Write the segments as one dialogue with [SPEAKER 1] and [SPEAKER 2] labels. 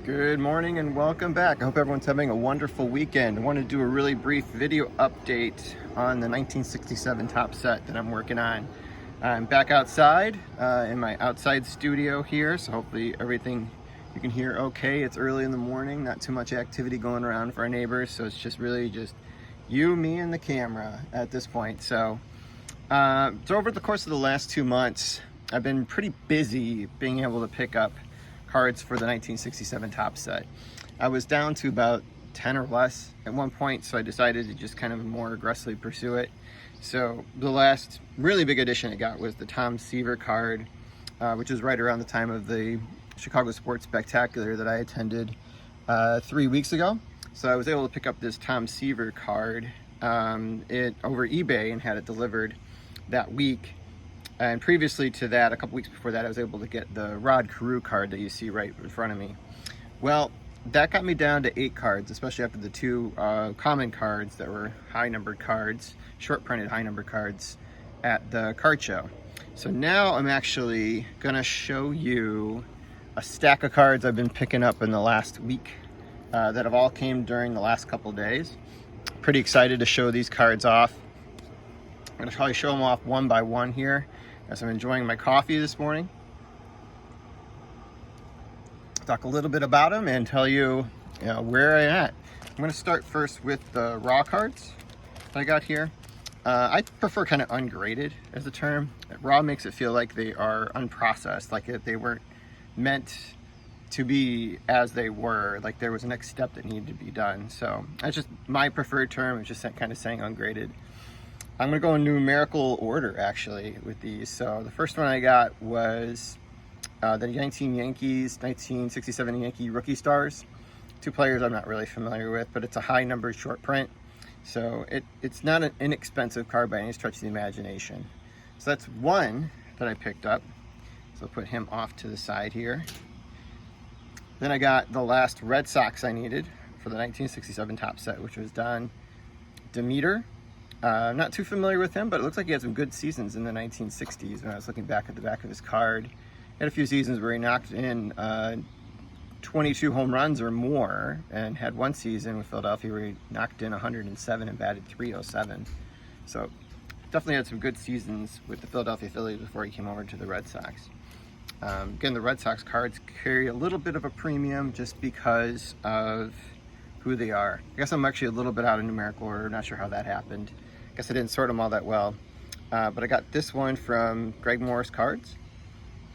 [SPEAKER 1] Good morning and welcome back. I hope everyone's having a wonderful weekend. I want to do a really brief video update on the 1967 top set that I'm working on. I'm back outside in my outside studio here, so hopefully everything you can hear okay. It's early in the morning, not too much activity going around for our neighbors, so it's just really just you, me, and the camera at this point. So over the course of the last 2 months, I've been pretty busy being able to pick up cards for the 1967 top set. I was down to about 10 or less at one point, so I decided to just kind of more aggressively pursue it. So the last really big addition I got was the Tom Seaver card, which is right around the time of the Chicago Sports Spectacular that I attended 3 weeks ago. So I was able to pick up this Tom Seaver card over eBay and had it delivered that week. And previously to that, a couple weeks before that, I was able to get the Rod Carew card that you see right in front of me. Well, that got me down to 8 cards, especially after the 2 common cards that were high-numbered cards, short-printed high-numbered cards at the card show. So now I'm actually going to show you a stack of cards I've been picking up in the last week that have all came during the last couple days. Pretty excited to show these cards off. I'm going to probably show them off one by one here as I'm enjoying my coffee this morning. Talk a little bit about them and tell you, where I'm at. I'm going to start first with the raw cards that I got here. I prefer kind of ungraded as a term. Raw makes it feel like they are unprocessed, like they weren't meant to be as they were, like there was a next step that needed to be done. So that's just my preferred term. It's just kind of saying ungraded. I'm going to go in numerical order, actually, with these. So the first one I got was the 1967 Yankee Rookie Stars. 2 players I'm not really familiar with, but it's a high-numbered short print. So it's not an inexpensive card by any stretch of the imagination. So that's one that I picked up. So I'll put him off to the side here. Then I got the last Red Sox I needed for the 1967 top set, which was Don Demeter. Not too familiar with him, but it looks like he had some good seasons in the 1960s. When I was looking back at the back of his card, he had a few seasons where he knocked in 22 home runs or more, and had one season with Philadelphia where he knocked in 107 and batted .307. So definitely had some good seasons with the Philadelphia Phillies before he came over to the Red Sox. Again, the Red Sox cards carry a little bit of a premium just because of who they are. I guess I'm actually a little bit out of numerical order, not sure how that happened. I guess I didn't sort them all that well. But I got this one from Greg Morris Cards.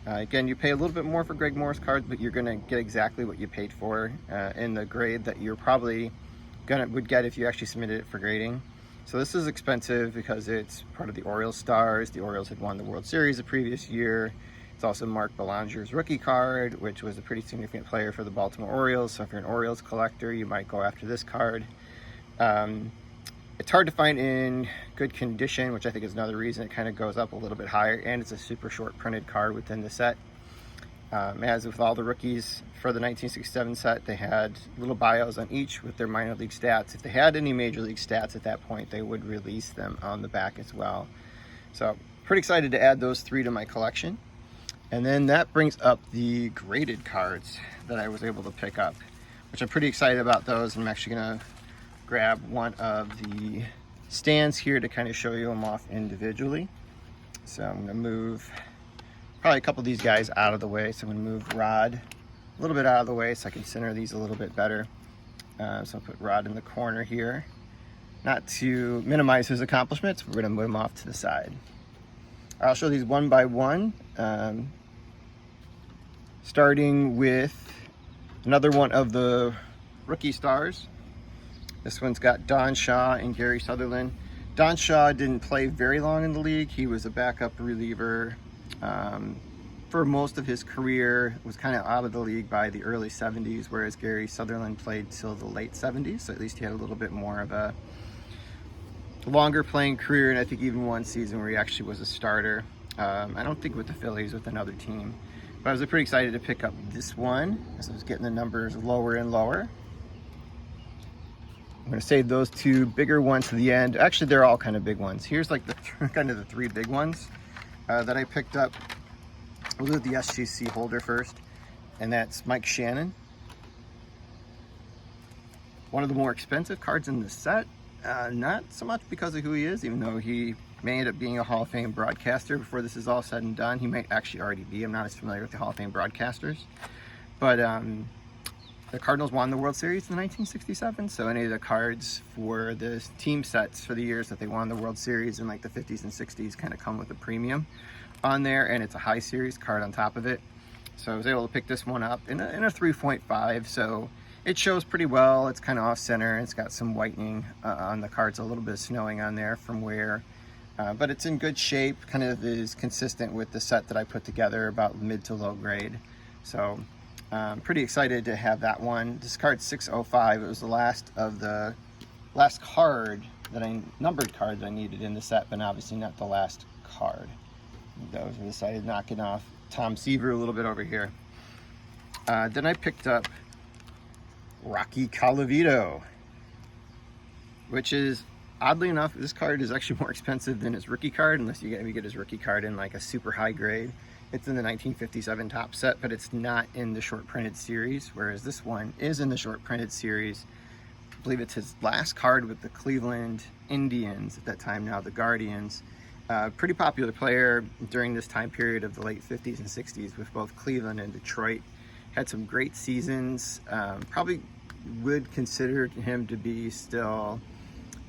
[SPEAKER 1] Again, you pay a little bit more for Greg Morris cards, but you're gonna get exactly what you paid for in the grade that you're probably would get if you actually submitted it for grading. So this is expensive because it's part of the Orioles stars. The Orioles had won the World Series the previous year. It's also Mark Belanger's rookie card, which was a pretty significant player for the Baltimore Orioles. So if you're an Orioles collector, you might go after this card. It's hard to find in good condition, which I think is another reason it kind of goes up a little bit higher, and it's a super short printed card within the set. As with all the rookies for the 1967 set, they had little bios on each with their minor league stats. If they had any major league stats at that point, they would release them on the back as well. So pretty excited to add those 3 to my collection. And then that brings up the graded cards that I was able to pick up, which I'm pretty excited about those. I'm actually gonna grab one of the stands here to kind of show you them off individually. So I'm gonna move probably a couple of these guys out of the way. So I'm gonna move Rod a little bit out of the way so I can center these a little bit better. So I'll put Rod in the corner here. Not to minimize his accomplishments, we're gonna move him off to the side. I'll show these one by one. Starting with another one of the rookie stars. This one's got Don Shaw and Gary Sutherland. Don Shaw didn't play very long in the league. He was a backup reliever for most of his career, was kind of out of the league by the early 70s, whereas Gary Sutherland played till the late 70s, so at least he had a little bit more of a longer playing career, and I think even one season where he actually was a starter. I don't think with the Phillies, with another team. But I was pretty excited to pick up this one as I was getting the numbers lower and lower. I'm going to save those 2 bigger ones to the end. Actually, they're all kind of big ones. Here's like the kind of the 3 big ones that I picked up. We'll do the SGC holder first, and that's Mike Shannon. One of the more expensive cards in the set, not so much because of who he is, even though he may end up being a Hall of Fame broadcaster before this is all said and done. He might actually already be. I'm not as familiar with the Hall of Fame broadcasters. But the Cardinals won the World Series in 1967, so any of the cards for the team sets for the years that they won the World Series in like the 50s and 60s kind of come with a premium on there, and it's a high series card on top of it. So I was able to pick this one up in a 3.5, so it shows pretty well. It's kind of off center. It's got some whitening on the cards, a little bit of snowing on there from wear, but it's in good shape, kind of is consistent with the set that I put together, about mid to low grade. So pretty excited to have that one. This card's 605. It was the last card that numbered card that I needed in the set, but obviously not the last card. Those I decided knocking off Tom Seaver a little bit over here. Then I picked up Rocky Clavito, which is, oddly enough, this card is actually more expensive than his rookie card, unless you get his rookie card in like a super high grade. It's in the 1957 top set, but it's not in the short printed series, whereas this one is in the short printed series. I believe it's his last card with the Cleveland Indians, at that time now the Guardians. Pretty popular player during this time period of the late 50s and 60s with both Cleveland and Detroit. Had some great seasons. Probably would consider him to be still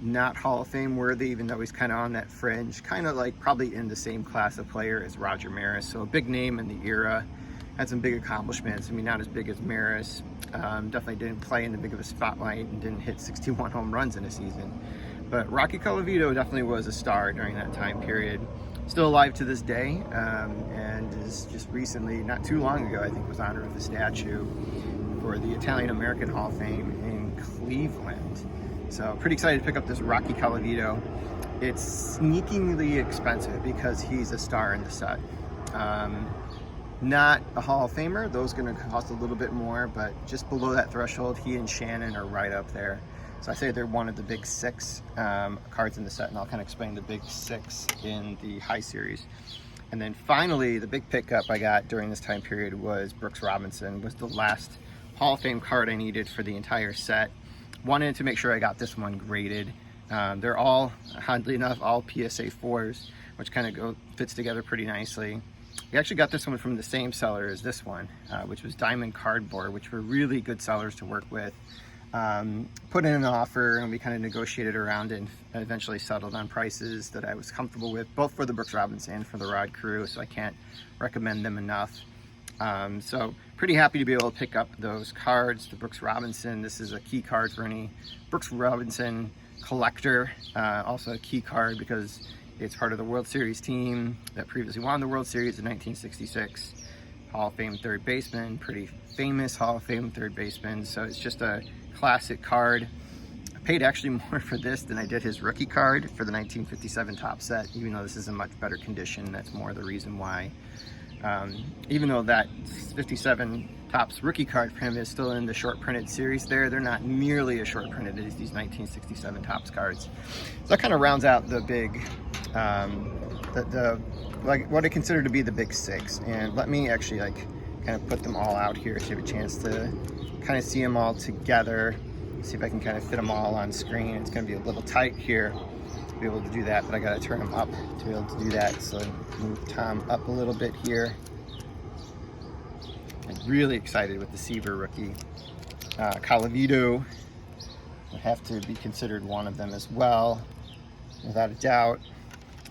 [SPEAKER 1] not Hall of Fame worthy, even though he's kind of on that fringe, kind of like probably in the same class of player as Roger Maris. So a big name in the era, had some big accomplishments. I mean, not as big as Maris. Definitely didn't play in the big of a spotlight and didn't hit 61 home runs in a season. But Rocky Clavito definitely was a star during that time period. Still alive to this day, and is just recently, not too long ago, I think, was honored with a statue for the Italian American Hall of Fame in Cleveland. So pretty excited to pick up this Rocky Clavito. It's sneakingly expensive because he's a star in the set. Not a Hall of Famer, those are going to cost a little bit more, but just below that threshold, he and Shannon are right up there. So I say they're one of the big six cards in the set, and I'll kind of explain the big six in the high series. And then finally, the big pickup I got during this time period was Brooks Robinson. Was the last Hall of Fame card I needed for the entire set. Wanted to make sure I got this one graded. They're all, oddly enough, all PSA 4s, which kind of fits together pretty nicely. We actually got this one from the same seller as this one, which was Diamond Cardboard, which were really good sellers to work with. Put in an offer, and we kind of negotiated around it and eventually settled on prices that I was comfortable with, both for the Brooks Robinson and for the Rod Crew, so I can't recommend them enough. So pretty happy to be able to pick up those cards. The Brooks Robinson, this is a key card for any Brooks Robinson collector. Also a key card because it's part of the World Series team that previously won the World Series in 1966. Hall of Fame third baseman, pretty famous Hall of Fame third baseman. So it's just a classic card. I paid actually more for this than I did his rookie card for the 1957 top set, even though this is in much better condition. That's more the reason why. Even though that 57 Topps rookie card for him is still in the short printed series they're not nearly as short printed as these 1967 Topps cards. So that kind of rounds out the big, like what I consider to be the big six. And let me actually kind of put them all out here so you have a chance to kind of see them all together. See if I can kind of fit them all on screen. It's going to be a little tight here to be able to do that, but I got to turn them up to be able to do that. So move Tom up a little bit here. I'm really excited with the Seaver rookie. Clavito would have to be considered one of them as well, without a doubt.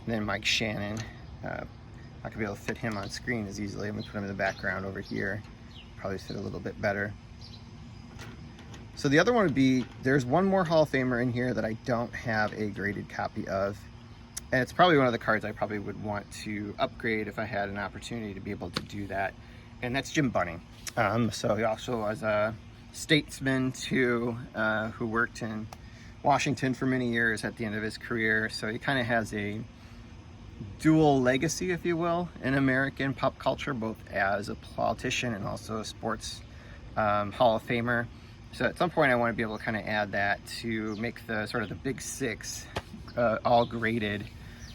[SPEAKER 1] And then Mike Shannon. Not gonna be able to fit him on screen as easily. I'm gonna put him in the background over here. Probably fit a little bit better. So the other one would be, there's one more Hall of Famer in here that I don't have a graded copy of. And it's probably one of the cards I probably would want to upgrade if I had an opportunity to be able to do that. And that's Jim Bunning. So he also was a statesman too, who worked in Washington for many years at the end of his career. So he kind of has a dual legacy, if you will, in American pop culture, both as a politician and also a sports Hall of Famer. So at some point I want to be able to kind of add that to make the sort of the big six all graded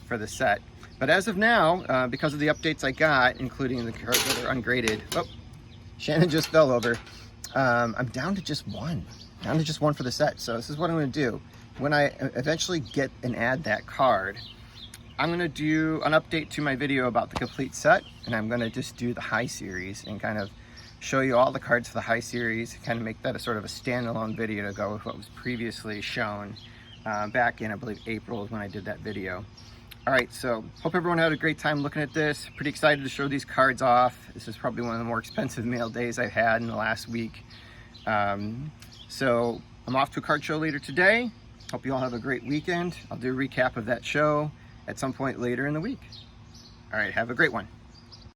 [SPEAKER 1] for the set. But as of now, because of the updates I got, including the cards that are ungraded, oh, Shannon just fell over. I'm down to just one. down to just one for the set. So this is what I'm going to do. When I eventually get and add that card, I'm going to do an update to my video about the complete set, and I'm going to just do the high series and kind of show you all the cards for the high series, kind of make that a sort of a standalone video to go with what was previously shown back in, I believe, April is when I did that video. All right, so hope everyone had a great time looking at this. Pretty excited to show these cards off. This is probably one of the more expensive mail days I've had in the last week. So I'm off to a card show later today. Hope you all have a great weekend. I'll do a recap of that show at some point later in the week. All right, have a great one.